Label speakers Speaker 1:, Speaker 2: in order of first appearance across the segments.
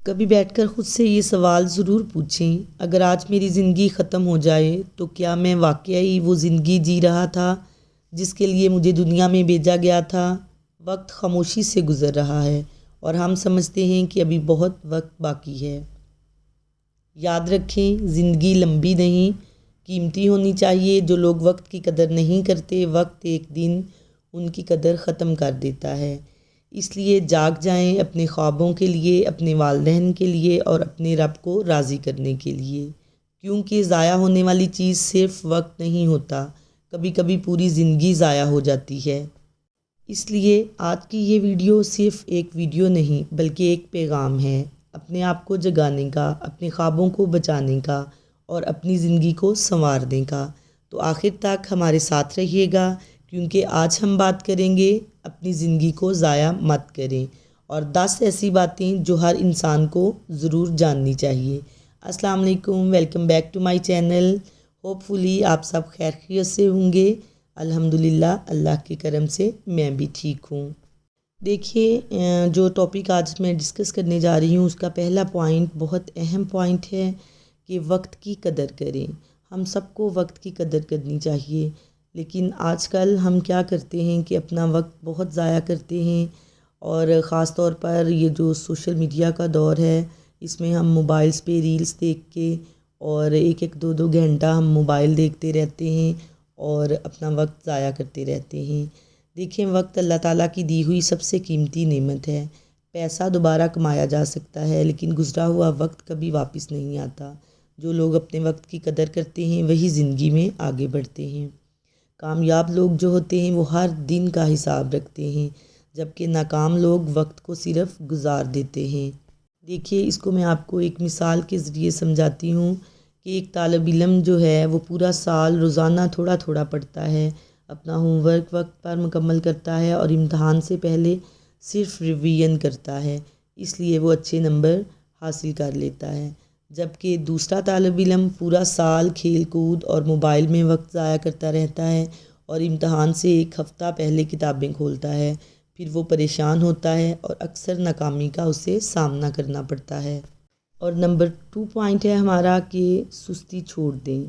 Speaker 1: کبھی بیٹھ کر خود سے یہ سوال ضرور پوچھیں، اگر آج میری زندگی ختم ہو جائے تو کیا میں واقعی وہ زندگی جی رہا تھا جس کے لیے مجھے دنیا میں بھیجا گیا تھا؟ وقت خاموشی سے گزر رہا ہے اور ہم سمجھتے ہیں کہ ابھی بہت وقت باقی ہے۔ یاد رکھیں، زندگی لمبی نہیں، قیمتی ہونی چاہیے۔ جو لوگ وقت کی قدر نہیں کرتے، وقت ایک دن ان کی قدر ختم کر دیتا ہے۔ اس لیے جاگ جائیں اپنے خوابوں کے لیے، اپنے والدین کے لیے اور اپنے رب کو راضی کرنے کے لیے، کیونکہ ضائع ہونے والی چیز صرف وقت نہیں ہوتا، کبھی کبھی پوری زندگی ضائع ہو جاتی ہے۔ اس لیے آج کی یہ ویڈیو صرف ایک ویڈیو نہیں بلکہ ایک پیغام ہے، اپنے آپ کو جگانے کا، اپنے خوابوں کو بچانے کا اور اپنی زندگی کو سنوارنے کا۔ تو آخر تک ہمارے ساتھ رہیے گا، کیونکہ آج ہم بات کریں گے اپنی زندگی کو ضائع مت کریں اور 10 ایسی باتیں جو ہر انسان کو ضرور جاننی چاہیے۔ السلام علیکم، welcome back to my channel. Hopefully آپ سب خیر خیریت سے ہوں گے۔ الحمدللہ، اللہ کے کرم سے میں بھی ٹھیک ہوں۔ دیکھیے، جو ٹاپک آج میں ڈسکس کرنے جا رہی ہوں اس کا پہلا پوائنٹ بہت اہم پوائنٹ ہے کہ وقت کی قدر کریں۔ ہم سب کو وقت کی قدر کرنی چاہیے، لیکن آج کل ہم کیا کرتے ہیں کہ اپنا وقت بہت ضائع کرتے ہیں، اور خاص طور پر یہ جو سوشل میڈیا کا دور ہے اس میں ہم موبائلز پہ ریلز دیکھ کے اور ایک ایک دو گھنٹہ ہم موبائل دیکھتے رہتے ہیں اور اپنا وقت ضائع کرتے رہتے ہیں۔ دیکھیں، وقت اللہ تعالیٰ کی دی ہوئی سب سے قیمتی نعمت ہے۔ پیسہ دوبارہ کمایا جا سکتا ہے لیکن گزرا ہوا وقت کبھی واپس نہیں آتا۔ جو لوگ اپنے وقت کی قدر کرتے ہیں وہی زندگی میں آگے بڑھتے ہیں۔ کامیاب لوگ جو ہوتے ہیں وہ ہر دن کا حساب رکھتے ہیں، جبکہ ناکام لوگ وقت کو صرف گزار دیتے ہیں۔ دیکھیے، اس کو میں آپ کو ایک مثال کے ذریعے سمجھاتی ہوں کہ ایک طالب علم جو ہے وہ پورا سال روزانہ تھوڑا تھوڑا پڑھتا ہے، اپنا ہوم ورک وقت پر مکمل کرتا ہے اور امتحان سے پہلے صرف ریویژن کرتا ہے، اس لیے وہ اچھے نمبر حاصل کر لیتا ہے۔ جبکہ دوسرا طالب علم پورا سال کھیل کود اور موبائل میں وقت ضائع کرتا رہتا ہے اور امتحان سے ایک ہفتہ پہلے کتابیں کھولتا ہے، پھر وہ پریشان ہوتا ہے اور اکثر ناکامی کا اسے سامنا کرنا پڑتا ہے۔ اور نمبر 2 پوائنٹ ہے ہمارا کہ سستی چھوڑ دیں۔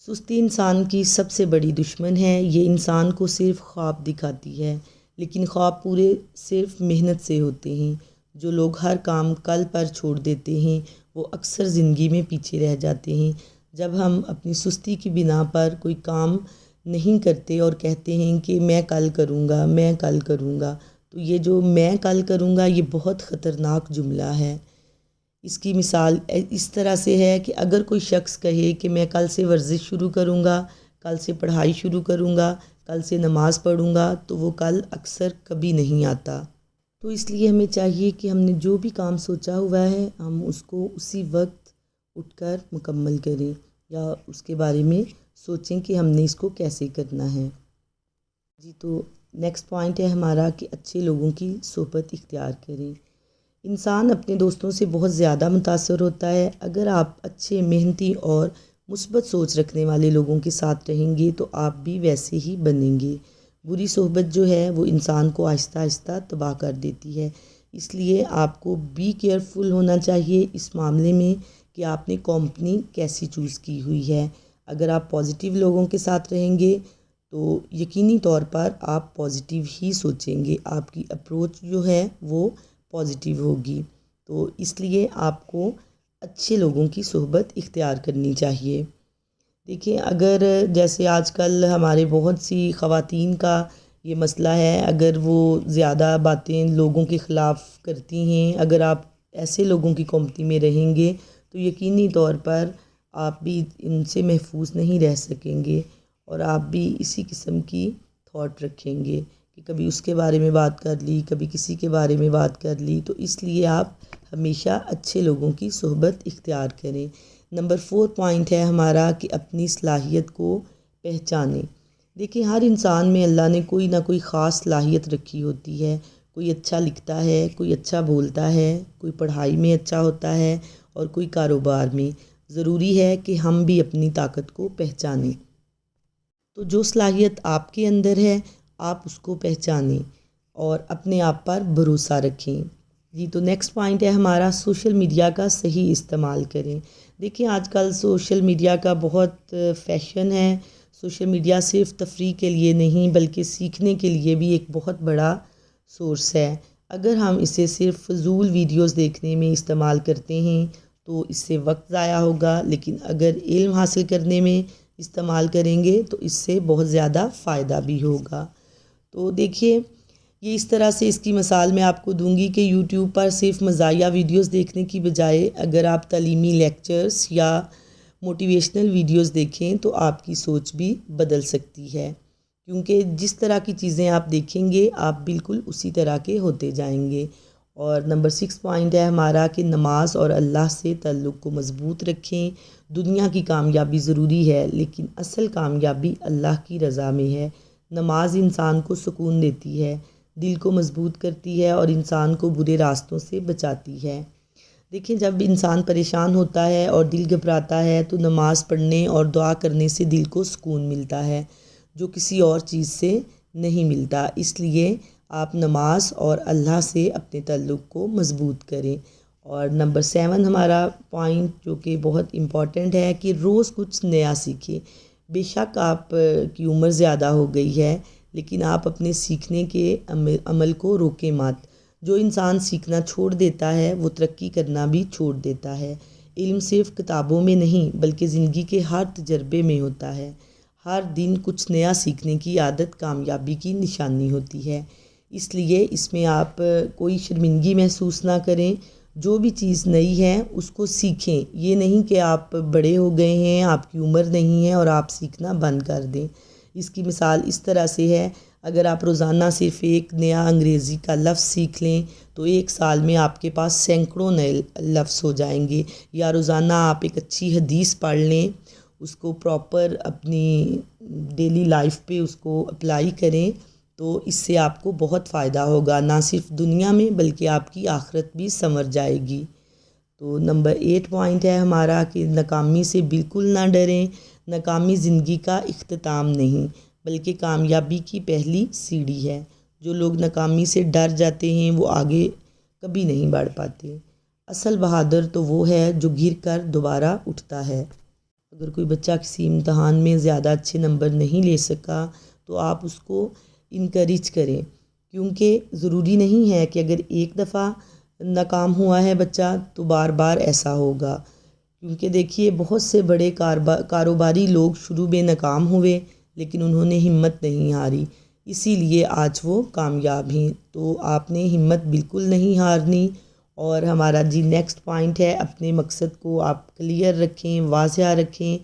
Speaker 1: سستی انسان کی سب سے بڑی دشمن ہے۔ یہ انسان کو صرف خواب دکھاتی ہے، لیکن خواب پورے صرف محنت سے ہوتے ہیں۔ جو لوگ ہر کام کل پر چھوڑ دیتے ہیں وہ اکثر زندگی میں پیچھے رہ جاتے ہیں۔ جب ہم اپنی سستی کی بنا پر کوئی کام نہیں کرتے اور کہتے ہیں کہ میں کل کروں گا، میں کل کروں گا، تو یہ جو میں کل کروں گا یہ بہت خطرناک جملہ ہے۔ اس کی مثال اس طرح سے ہے کہ اگر کوئی شخص کہے کہ میں کل سے ورزش شروع کروں گا، کل سے پڑھائی شروع کروں گا، کل سے نماز پڑھوں گا، تو وہ کل اکثر کبھی نہیں آتا۔ تو اس لیے ہمیں چاہیے کہ ہم نے جو بھی کام سوچا ہوا ہے ہم اس کو اسی وقت اٹھ کر مکمل کریں، یا اس کے بارے میں سوچیں کہ ہم نے اس کو کیسے کرنا ہے۔ جی، تو نیکسٹ پوائنٹ ہے ہمارا کہ اچھے لوگوں کی صحبت اختیار کریں۔ انسان اپنے دوستوں سے بہت زیادہ متاثر ہوتا ہے۔ اگر آپ اچھے، محنتی اور مثبت سوچ رکھنے والے لوگوں کے ساتھ رہیں گے تو آپ بھی ویسے ہی بنیں گے۔ بری صحبت جو ہے وہ انسان کو آہستہ آہستہ تباہ کر دیتی ہے۔ اس لیے آپ کو بی کیئرفل ہونا چاہیے اس معاملے میں کہ آپ نے کمپنی کیسی چوز کی ہوئی ہے۔ اگر آپ پازیٹیو لوگوں کے ساتھ رہیں گے تو یقینی طور پر آپ پازیٹیو ہی سوچیں گے، آپ کی اپروچ جو ہے وہ پازیٹیو ہوگی۔ تو اس لیے آپ کو اچھے لوگوں کی صحبت اختیار کرنی چاہیے۔ دیکھیں، اگر جیسے آج کل ہمارے بہت سی خواتین کا یہ مسئلہ ہے، اگر وہ زیادہ باتیں لوگوں کے خلاف کرتی ہیں، اگر آپ ایسے لوگوں کی کمپنی میں رہیں گے تو یقینی طور پر آپ بھی ان سے محفوظ نہیں رہ سکیں گے، اور آپ بھی اسی قسم کی تھاٹ رکھیں گے کہ کبھی اس کے بارے میں بات کر لی، کبھی کسی کے بارے میں بات کر لی۔ تو اس لیے آپ ہمیشہ اچھے لوگوں کی صحبت اختیار کریں۔ نمبر 4 پوائنٹ ہے ہمارا کہ اپنی صلاحیت کو پہچانیں۔ دیکھیں، ہر انسان میں اللہ نے کوئی نہ کوئی خاص صلاحیت رکھی ہوتی ہے۔ کوئی اچھا لکھتا ہے، کوئی اچھا بولتا ہے، کوئی پڑھائی میں اچھا ہوتا ہے اور کوئی کاروبار میں۔ ضروری ہے کہ ہم بھی اپنی طاقت کو پہچانیں۔ تو جو صلاحیت آپ کے اندر ہے آپ اس کو پہچانیں اور اپنے آپ پر بھروسہ رکھیں۔ جی تو نیکسٹ پوائنٹ ہے ہمارا سوشل میڈیا کا صحیح استعمال کریں۔ دیکھیں آج کل سوشل میڈیا کا بہت فیشن ہے۔ سوشل میڈیا صرف تفریح کے لیے نہیں بلکہ سیکھنے کے لیے بھی ایک بہت بڑا سورس ہے۔ اگر ہم اسے صرف فضول ویڈیوز دیکھنے میں استعمال کرتے ہیں تو اس سے وقت ضائع ہوگا، لیکن اگر علم حاصل کرنے میں استعمال کریں گے تو اس سے بہت زیادہ فائدہ بھی ہوگا۔ تو دیکھیے یہ اس طرح سے اس کی مثال میں آپ کو دوں گی کہ یوٹیوب پر صرف مزاحیہ ویڈیوز دیکھنے کی بجائے اگر آپ تعلیمی لیکچرز یا موٹیویشنل ویڈیوز دیکھیں تو آپ کی سوچ بھی بدل سکتی ہے، کیونکہ جس طرح کی چیزیں آپ دیکھیں گے آپ بالکل اسی طرح کے ہوتے جائیں گے۔ اور نمبر 6 پوائنٹ ہے ہمارا کہ نماز اور اللہ سے تعلق کو مضبوط رکھیں۔ دنیا کی کامیابی ضروری ہے لیکن اصل کامیابی اللہ کی رضا میں ہے۔ نماز انسان کو سکون دیتی ہے، دل کو مضبوط کرتی ہے اور انسان کو برے راستوں سے بچاتی ہے۔ دیکھیں جب انسان پریشان ہوتا ہے اور دل گھبراتا ہے تو نماز پڑھنے اور دعا کرنے سے دل کو سکون ملتا ہے جو کسی اور چیز سے نہیں ملتا۔ اس لیے آپ نماز اور اللہ سے اپنے تعلق کو مضبوط کریں۔ اور نمبر 7 ہمارا پوائنٹ جو کہ بہت امپورٹنٹ ہے کہ روز کچھ نیا سیکھیں۔ بے شک آپ کی عمر زیادہ ہو گئی ہے لیکن آپ اپنے سیکھنے کے عمل کو روکیں مت۔ جو انسان سیکھنا چھوڑ دیتا ہے وہ ترقی کرنا بھی چھوڑ دیتا ہے۔ علم صرف کتابوں میں نہیں بلکہ زندگی کے ہر تجربے میں ہوتا ہے۔ ہر دن کچھ نیا سیکھنے کی عادت کامیابی کی نشانی ہوتی ہے، اس لیے اس میں آپ کوئی شرمندگی محسوس نہ کریں۔ جو بھی چیز نئی ہے اس کو سیکھیں، یہ نہیں کہ آپ بڑے ہو گئے ہیں، آپ کی عمر نہیں ہے اور آپ سیکھنا بند کر دیں۔ اس کی مثال اس طرح سے ہے، اگر آپ روزانہ صرف ایک نیا انگریزی کا لفظ سیکھ لیں تو ایک سال میں آپ کے پاس سینکڑوں نئے لفظ ہو جائیں گے، یا روزانہ آپ ایک اچھی حدیث پڑھ لیں، اس کو پراپر اپنی ڈیلی لائف پہ اس کو اپلائی کریں تو اس سے آپ کو بہت فائدہ ہوگا، نہ صرف دنیا میں بلکہ آپ کی آخرت بھی سنور جائے گی۔ تو نمبر 8 پوائنٹ ہے ہمارا کہ ناکامی سے بالکل نہ ڈریں۔ ناکامی زندگی کا اختتام نہیں بلکہ کامیابی کی پہلی سیڑھی ہے۔ جو لوگ ناکامی سے ڈر جاتے ہیں وہ آگے کبھی نہیں بڑھ پاتے۔ اصل بہادر تو وہ ہے جو گر کر دوبارہ اٹھتا ہے۔ اگر کوئی بچہ کسی امتحان میں زیادہ اچھے نمبر نہیں لے سکا تو آپ اس کو انکریج کریں، کیونکہ ضروری نہیں ہے کہ اگر ایک دفعہ ناکام ہوا ہے بچہ تو بار بار ایسا ہوگا، کیونکہ دیکھیے بہت سے بڑے کاروباری لوگ شروع میں ناکام ہوئے لیکن انہوں نے ہمت نہیں ہاری، اسی لیے آج وہ کامیاب ہیں۔ تو آپ نے ہمت بالکل نہیں ہارنی۔ اور ہمارا نیکسٹ پوائنٹ ہے اپنے مقصد کو آپ کلیئر رکھیں، واضح رکھیں۔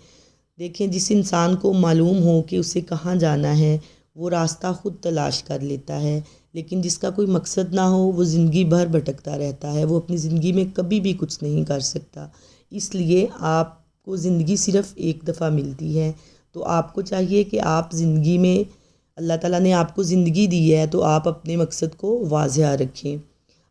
Speaker 1: دیکھیں جس انسان کو معلوم ہو کہ اسے کہاں جانا ہے وہ راستہ خود تلاش کر لیتا ہے، لیکن جس کا کوئی مقصد نہ ہو وہ زندگی بھر بھٹکتا رہتا ہے، وہ اپنی زندگی میں کبھی بھی کچھ نہیں کر سکتا۔ اس لیے آپ کو زندگی صرف ایک دفعہ ملتی ہے، تو آپ کو چاہیے کہ آپ زندگی میں اللہ تعالیٰ نے آپ کو زندگی دی ہے تو آپ اپنے مقصد کو واضح رکھیں۔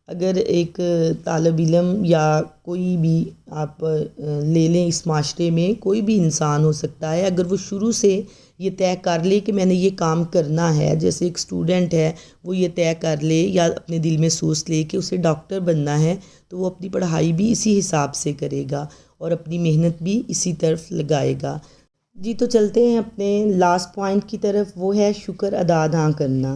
Speaker 1: اگر ایک طالب علم یا کوئی بھی آپ لے لیں، اس معاشرے میں کوئی بھی انسان ہو سکتا ہے، اگر وہ شروع سے یہ طے کر لے کہ میں نے یہ کام کرنا ہے، جیسے ایک اسٹوڈنٹ ہے وہ یہ طے کر لے یا اپنے دل میں سوچ لے کہ اسے ڈاکٹر بننا ہے تو وہ اپنی پڑھائی بھی اسی حساب سے کرے گا اور اپنی محنت بھی اسی طرف لگائے گا۔ جی تو چلتے ہیں اپنے لاسٹ پوائنٹ کی طرف، وہ ہے شکر ادا نہ کرنا۔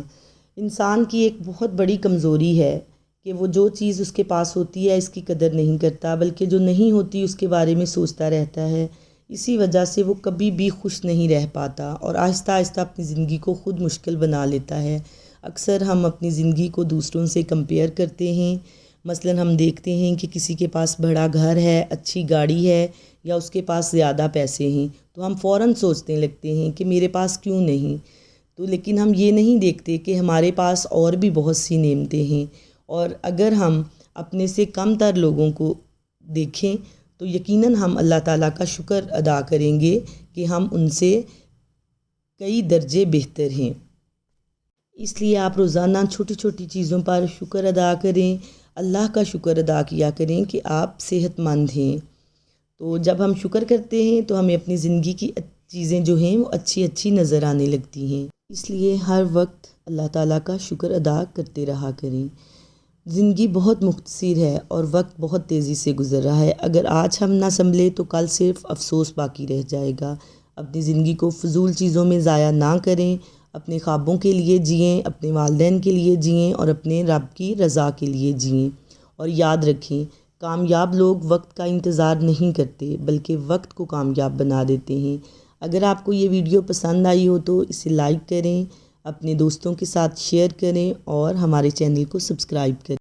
Speaker 1: انسان کی ایک بہت بڑی کمزوری ہے کہ وہ جو چیز اس کے پاس ہوتی ہے اس کی قدر نہیں کرتا، بلکہ جو نہیں ہوتی اس کے بارے میں سوچتا رہتا ہے۔ اسی وجہ سے وہ کبھی بھی خوش نہیں رہ پاتا اور آہستہ آہستہ اپنی زندگی کو خود مشکل بنا لیتا ہے۔ اکثر ہم اپنی زندگی کو دوسروں سے کمپیئر کرتے ہیں، مثلاً ہم دیکھتے ہیں کہ کسی کے پاس بڑا گھر ہے، اچھی گاڑی ہے یا اس کے پاس زیادہ پیسے ہیں تو ہم فوراً سوچنے لگتے ہیں کہ میرے پاس کیوں نہیں، تو لیکن ہم یہ نہیں دیکھتے کہ ہمارے پاس اور بھی بہت سی نعمتیں ہیں، اور اگر ہم اپنے سے کم تر لوگوں کو دیکھیں تو یقیناً ہم اللہ تعالیٰ کا شکر ادا کریں گے کہ ہم ان سے کئی درجے بہتر ہیں۔ اس لیے آپ روزانہ چھوٹی چھوٹی چیزوں پر شکر ادا کریں، اللہ کا شکر ادا کیا کریں کہ آپ صحت مند ہیں۔ تو جب ہم شکر کرتے ہیں تو ہمیں اپنی زندگی کی چیزیں جو ہیں وہ اچھی اچھی نظر آنے لگتی ہیں، اس لیے ہر وقت اللہ تعالیٰ کا شکر ادا کرتے رہا کریں۔ زندگی بہت مختصر ہے اور وقت بہت تیزی سے گزر رہا ہے۔ اگر آج ہم نہ سنبھلے تو کل صرف افسوس باقی رہ جائے گا۔ اپنی زندگی کو فضول چیزوں میں ضائع نہ کریں، اپنے خوابوں کے لیے جئیں، اپنے والدین کے لیے جئیں اور اپنے رب کی رضا کے لیے جئیں۔ اور یاد رکھیں، کامیاب لوگ وقت کا انتظار نہیں کرتے بلکہ وقت کو کامیاب بنا دیتے ہیں۔ اگر آپ کو یہ ویڈیو پسند آئی ہو تو اسے لائک کریں، اپنے دوستوں کے ساتھ شیئر کریں اور ہمارے چینل کو سبسکرائب کریں۔